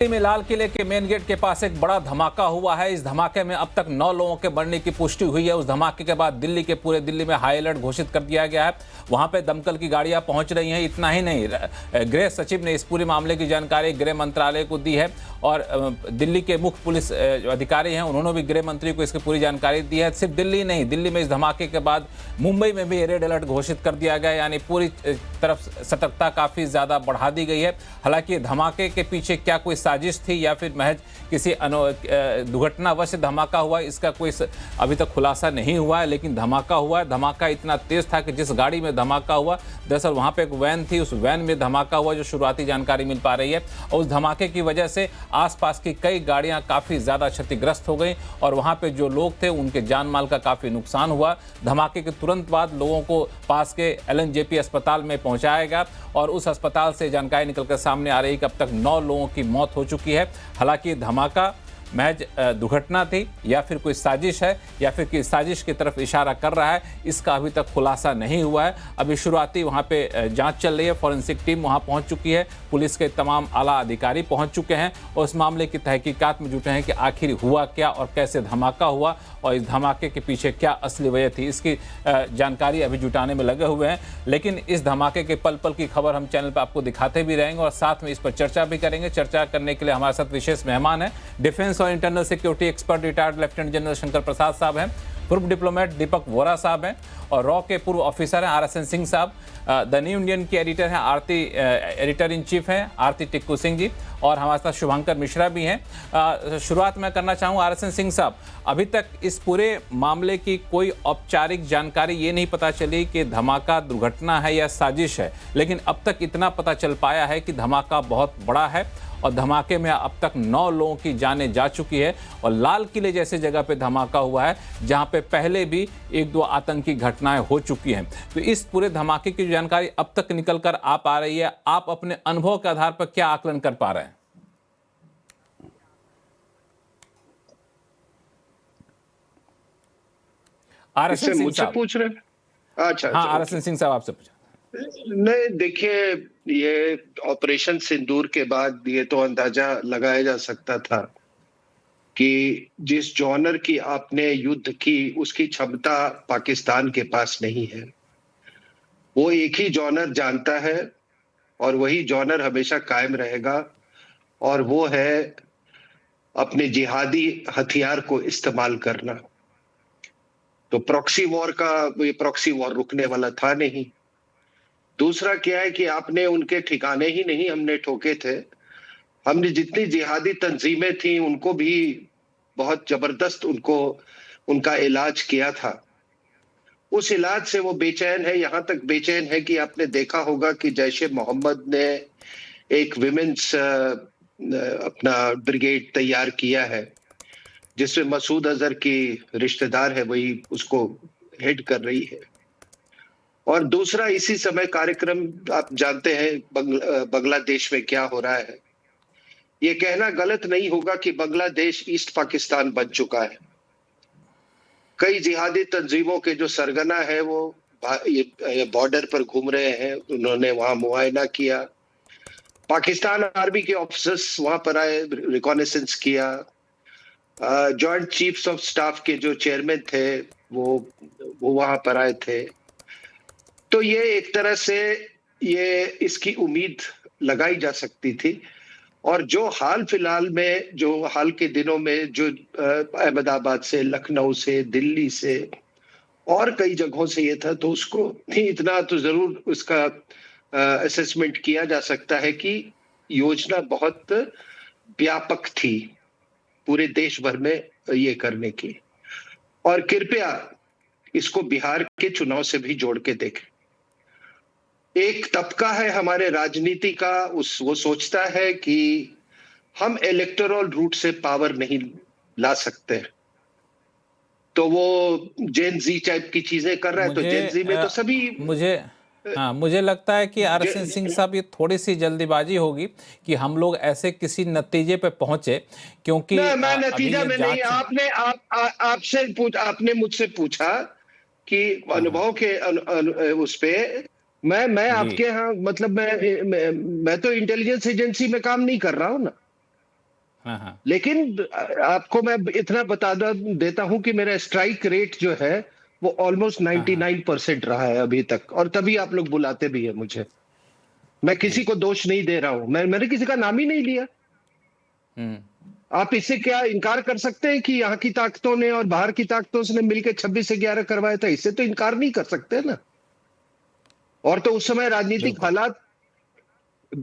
दिल्ली में लाल किले के मेन गेट के पास एक बड़ा धमाका हुआ है। इस धमाके में अब तक 9 लोगों के मरने की पुष्टि हुई है। उस धमाके के बाद पूरे दिल्ली में हाई अलर्ट घोषित कर दिया गया है। वहां पे दमकल की गाड़ियां पहुंच रही हैं। इतना ही नहीं, गृह सचिव ने इस पूरे मामले की जानकारी गृह मंत्रालय को दी है और दिल्ली के मुख्य पुलिस अधिकारी हैं, उन्होंने भी गृह मंत्री को इसकी पूरी जानकारी दी है। सिर्फ दिल्ली नहीं, दिल्ली में इस धमाके के बाद मुंबई में भी रेड अलर्ट घोषित कर दिया गया है, यानी पूरी तरफ सतर्कता काफी ज्यादा बढ़ा दी गई है। हालांकि धमाके के पीछे क्या कोई साजिश थी या फिर महज किसी दुर्घटनावश धमाका हुआ, इसका कोई अभी तक खुलासा नहीं हुआ है। लेकिन धमाका हुआ है। धमाका इतना तेज था कि जिस गाड़ी में धमाका हुआ, दरअसल वहां पे एक वैन थी, उस वैन में धमाका हुआ, जो शुरुआती जानकारी मिल पा रही है। और उस धमाके की वजह से आसपास की कई गाड़ियां काफी ज्यादा क्षतिग्रस्त हो गई और वहां पे जो लोग थे उनके जान माल का काफी नुकसान हुआ। धमाके के तुरंत बाद लोगों को पास के LNJP अस्पताल में पहुंचाया गया और उस अस्पताल से जानकारी निकलकर सामने आ रही है कि अब तक 9 लोगों की मौत हो चुकी है। हालांकि धमाका महज दुर्घटना थी या फिर कोई साजिश है या फिर किसी साजिश की तरफ इशारा कर रहा है, इसका अभी तक खुलासा नहीं हुआ है। अभी शुरुआती वहां पे जांच चल रही है। फॉरेंसिक टीम वहां पहुंच चुकी है, पुलिस के तमाम आला अधिकारी पहुंच चुके हैं और उस मामले की तहकीकात में जुटे हैं कि आखिर हुआ क्या और कैसे धमाका हुआ और इस धमाके के पीछे क्या असली वजह थी, इसकी जानकारी अभी जुटाने में लगे हुए हैं। लेकिन इस धमाके के पल पल की खबर हम चैनल पर आपको दिखाते भी रहेंगे और साथ में इस पर चर्चा भी करेंगे। चर्चा करने के लिए हमारे साथ विशेष मेहमान हैं, डिफेंस और internal security expert retired lieutenant general Shankar Prasad साहब हैं, पूर्व डिप्लोमेट दीपक वोरा साहब हैं और रॉ के पूर्व ऑफिसर हैं RSN सिंह साहब, द न्यू इंडियन की एडिटर हैं एडिटर इन चीफ हैं आरती टिक्कू सिंह जी और हमारे साथ शुभंकर मिश्रा भी हैं। शुरुआत मैं करना चाहूँ RSN सिंह साहब, अभी तक इस पूरे मामले की कोई औपचारिक जानकारी ये नहीं पता चली कि धमाका दुर्घटना है या साजिश है, लेकिन अब तक इतना पता चल पाया है कि धमाका बहुत बड़ा है और धमाके में अब तक 9 लोगों की जानें जा चुकी है और लाल किले जैसे जगह पे धमाका हुआ है जहां पे पहले भी 1-2 आतंकी घटनाएं हो चुकी हैं। तो इस पूरे धमाके की जानकारी अब तक निकल कर आ पा रही है, आप अपने अनुभव के आधार पर क्या आकलन कर पा रहे हैं? RSN सिंह साहब पूछ रहे हैं? अच्छा, हाँ, RSN सिंह साहब आपसे पूछा। नहीं, देखिए, ये ऑपरेशन सिंदूर के बाद ये तो अंदाजा लगाया जा सकता था कि जिस जॉनर की आपने युद्ध की उसकी क्षमता पाकिस्तान के पास नहीं है। वो एक ही जॉनर जानता है और वही जॉनर हमेशा कायम रहेगा और वो है अपने जिहादी हथियार को इस्तेमाल करना। तो प्रॉक्सी वॉर रुकने वाला था नहीं। दूसरा क्या है कि आपने उनके ठिकाने ही नहीं हमने ठोके थे, हमने जितनी जिहादी तंजीमें थी उनको भी बहुत जबरदस्त उनका इलाज किया था। उस इलाज से वो बेचैन है, यहां तक बेचैन है कि आपने देखा होगा कि जैश ए मोहम्मद ने एक विमेंस अपना ब्रिगेड तैयार किया है जिसमें मसूद अजहर की रिश्तेदार है, वही उसको हेड कर रही है। और दूसरा, इसी समय कार्यक्रम आप जानते हैं बांग्लादेश में क्या हो रहा है। ये कहना गलत नहीं होगा कि बांग्लादेश ईस्ट पाकिस्तान बन चुका है। कई जिहादी तंजीमों के जो सरगना है वो ये बॉर्डर पर घूम रहे हैं, उन्होंने वहां मुआयना किया। पाकिस्तान आर्मी के ऑफिसर्स वहां पर आए, रिकॉनेसेंस किया। जॉइंट चीफ्स ऑफ स्टाफ के जो चेयरमैन थे वो वहां पर आए थे। तो ये एक तरह से ये इसकी उम्मीद लगाई जा सकती थी। और जो हाल फिलहाल में, जो हाल के दिनों में जो अहमदाबाद से, लखनऊ से, दिल्ली से और कई जगहों से ये था, तो उसको इतना तो जरूर उसका असेसमेंट किया जा सकता है कि योजना बहुत व्यापक थी पूरे देश भर में ये करने की। और कृपया इसको बिहार के चुनाव से भी जोड़ के देखें। एक तबका है हमारे राजनीति का, वो सोचता है कि हम इलेक्टोरल रूट से पावर नहीं ला सकते, तो वो जेन जी टाइप की चीजें कर रहा है। तो जेन जी में तो सभी मुझे लगता है कि RSN सिंह साहब ये थोड़ी सी जल्दीबाजी होगी कि हम लोग ऐसे किसी नतीजे पे पहुंचे, क्योंकि मैं नतीजा में नहीं, आपने मुझसे पूछा कि अनुभव के उस पे मैं आपके यहाँ, मतलब मैं तो इंटेलिजेंस एजेंसी में काम नहीं कर रहा हूँ ना। हाँ, हाँ। लेकिन आपको मैं इतना बता देता हूं कि मेरा स्ट्राइक रेट जो है वो ऑलमोस्ट हाँ, हाँ। 99% रहा है अभी तक, और तभी आप लोग बुलाते भी है मुझे। मैं किसी जी। को दोष नहीं दे रहा हूं, मैंने किसी का नाम ही नहीं लिया। हुँ। आप इससे क्या इनकार कर सकते हैं कि यहाँ की ताकतों ने और बाहर की ताकतों ने मिलकर 26/11 करवाया था? इससे तो इनकार नहीं कर सकते ना। और तो उस समय राजनीतिक बिल्कुल। हालात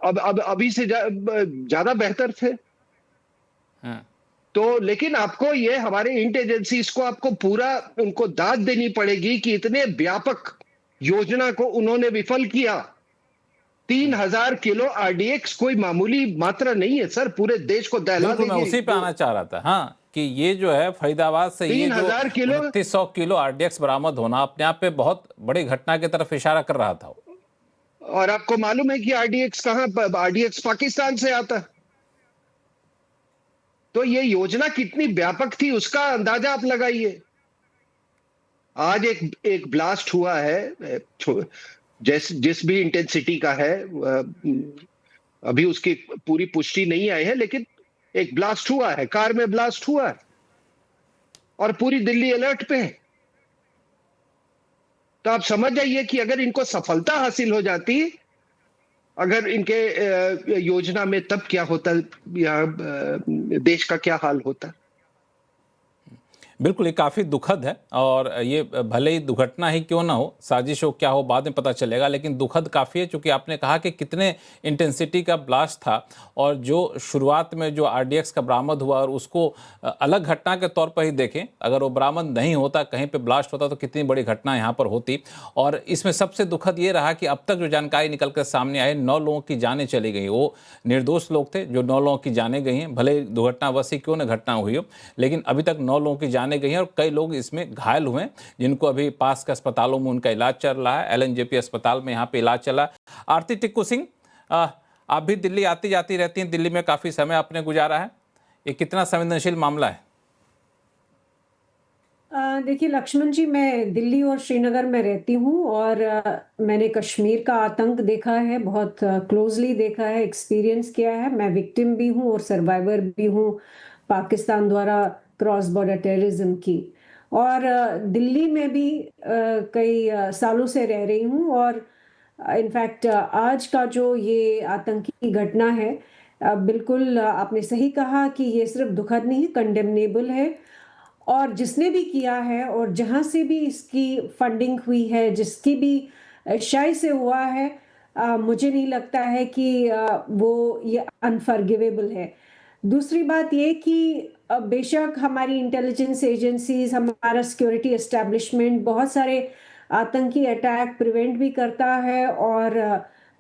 अब अभी से ज्यादा बेहतर थे। हाँ। तो लेकिन आपको ये हमारे इंटेलिजेंसीज को आपको पूरा उनको दाद देनी पड़ेगी कि इतने व्यापक योजना को उन्होंने विफल किया। 3000 किलो आरडीएक्स कोई मामूली मात्रा नहीं है सर, पूरे देश को दहला बिल्कुल, मैं देगी उसी पे वो। आना चाह रहा था। हाँ, कि ये जो है फरीदाबाद से ये तीन जो हजार किलो 2900 किलो आरडीएक्स बरामद होना अपने आप पे बहुत बड़ी घटना की तरफ इशारा कर रहा था वो। और आपको मालूम है कि आरडीएक्स कहाँ, आरडीएक्स पाकिस्तान से आता है। तो ये योजना कितनी व्यापक थी उसका अंदाजा आप लगाइए। आज एक एक ब्लास्ट हुआ है, जिस भी इंटेंसिटी का है, अभी उसकी पूरी पुष्टि नहीं आई है, लेकिन एक ब्लास्ट हुआ है, कार में ब्लास्ट हुआ है और पूरी दिल्ली अलर्ट पे है। तो आप समझ जाइए कि अगर इनको सफलता हासिल हो जाती, अगर इनके योजना में, तब क्या होता, या देश का क्या हाल होता। बिल्कुल, ये काफ़ी दुखद है और ये भले ही दुर्घटना ही क्यों ना हो, साजिश हो क्या हो बाद में पता चलेगा, लेकिन दुखद काफ़ी है चूँकि आपने कहा कि कितने इंटेंसिटी का ब्लास्ट था और जो शुरुआत में जो आरडीएक्स का बरामद हुआ और उसको अलग घटना के तौर पर ही देखें, अगर वो बरामद नहीं होता, कहीं पे ब्लास्ट होता तो कितनी बड़ी घटना यहाँ पर होती। और इसमें सबसे दुखद ये रहा कि अब तक जो जानकारी निकल कर सामने आई, 9 लोगों की जानें चली गई। वो निर्दोष लोग थे जो 9 लोगों की जानें गई हैं, भले ही दुर्घटनावश ही क्यों ना घटना हुई हो, लेकिन अभी तक 9 लोगों की जानें गई हैं और कई लोग इसमें घायल हुए हैं, जिनको अभी पास के अस्पतालों में उनका इलाज चल रहा है। एलएनजेपी अस्पताल में यहाँ पे इलाज चला। आरती टिक्कू सिंह, आप भी दिल्ली आती जाती रहती हैं, दिल्ली में काफ़ी समय आपने गुजारा है, ये कितना संवेदनशील मामला है? देखिए लक्ष्मण जी, मैं दिल्ली और श्रीनगर में रहती हूँ और मैंने कश्मीर का आतंक देखा है, बहुत क्लोजली देखा है, एक्सपीरियंस किया है। मैं विक्टिम भी हूँ और सर्वाइवर भी हूँ पाकिस्तान द्वारा क्रॉस बॉर्डर टेररिज्म की। और दिल्ली में भी कई सालों से रह रही हूँ और इनफैक्ट आज का जो ये आतंकी घटना है, बिल्कुल आपने सही कहा कि ये सिर्फ दुखद नहीं, कंडेमनेबल है। और जिसने भी किया है और जहाँ से भी इसकी फंडिंग हुई है, जिसकी भी शय से हुआ है, मुझे नहीं लगता है कि वो ये अनफॉरगिवेबल है। दूसरी बात ये कि बेशक हमारी इंटेलिजेंस एजेंसीज, हमारा सिक्योरिटी एस्टेब्लिशमेंट बहुत सारे आतंकी अटैक प्रिवेंट भी करता है और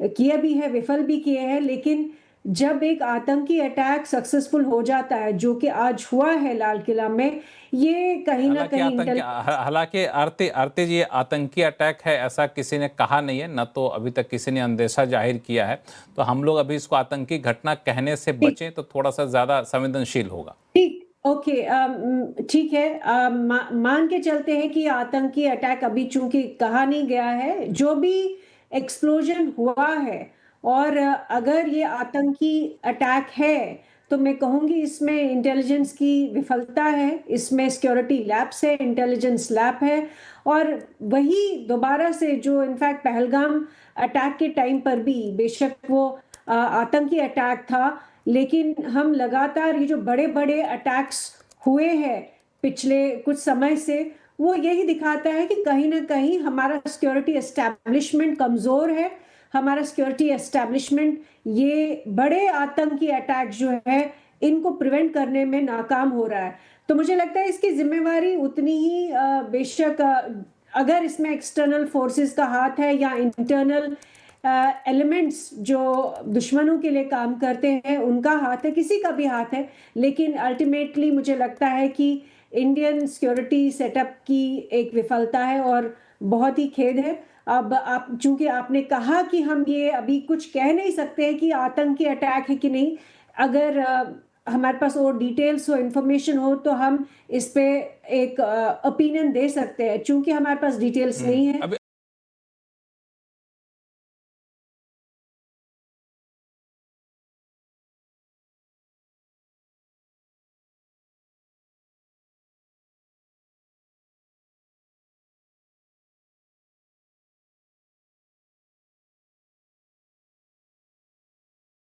किए भी है, विफल भी किए हैं, लेकिन जब एक आतंकी अटैक सक्सेसफुल हो जाता है, जो कि आज हुआ है लाल किला में, ये कहीं ना हालांकि कहीं आतंकी हालांकि आरती आरती जी, ये आतंकी अटैक है ऐसा किसी ने कहा नहीं है, न तो अभी तक किसी ने अंदेशा जाहिर किया है। तो हम लोग अभी इसको आतंकी घटना कहने से बचें तो थोड़ा सा ज़्यादा संवेदनशील होगा। ठीक, ओके, ठीक है, मान के चलते हैं कि आतंकी अटैक अभी चूंकि कहा नहीं गया है, जो भी एक्सप्लोजन हुआ है और अगर ये आतंकी अटैक है, तो मैं कहूंगी इसमें इंटेलिजेंस की विफलता है, इसमें सिक्योरिटी लैब्स है, इंटेलिजेंस लैब है। और वही दोबारा से जो इनफैक्ट पहलगाम अटैक के टाइम पर भी बेशक वो आतंकी अटैक था, लेकिन हम लगातार ये जो बड़े बड़े अटैक्स हुए हैं पिछले कुछ समय से, वो यही दिखाता है कि कहीं ना कहीं हमारा सिक्योरिटी एस्टैब्लिशमेंट कमजोर है। हमारा सिक्योरिटी एस्टैब्लिशमेंट ये बड़े आतंकी अटैक जो है इनको प्रिवेंट करने में नाकाम हो रहा है। तो मुझे लगता है इसकी जिम्मेवारी उतनी ही बेशक अगर इसमें एक्सटर्नल फोर्सेस का हाथ है या इंटरनल एलिमेंट्स जो दुश्मनों के लिए काम करते हैं उनका हाथ है, किसी का भी हाथ है, लेकिन अल्टीमेटली मुझे लगता है कि इंडियन सिक्योरिटी सेटअप की एक विफलता है और बहुत ही खेद है। अब आप चूंकि आपने कहा कि हम ये अभी कुछ कह नहीं सकते हैं कि आतंकी अटैक है कि नहीं, अगर हमारे पास और डिटेल्स हो, इंफॉर्मेशन हो, तो हम इस पे एक ओपिनियन दे सकते हैं। चूंकि हमारे पास डिटेल्स नहीं है, अभी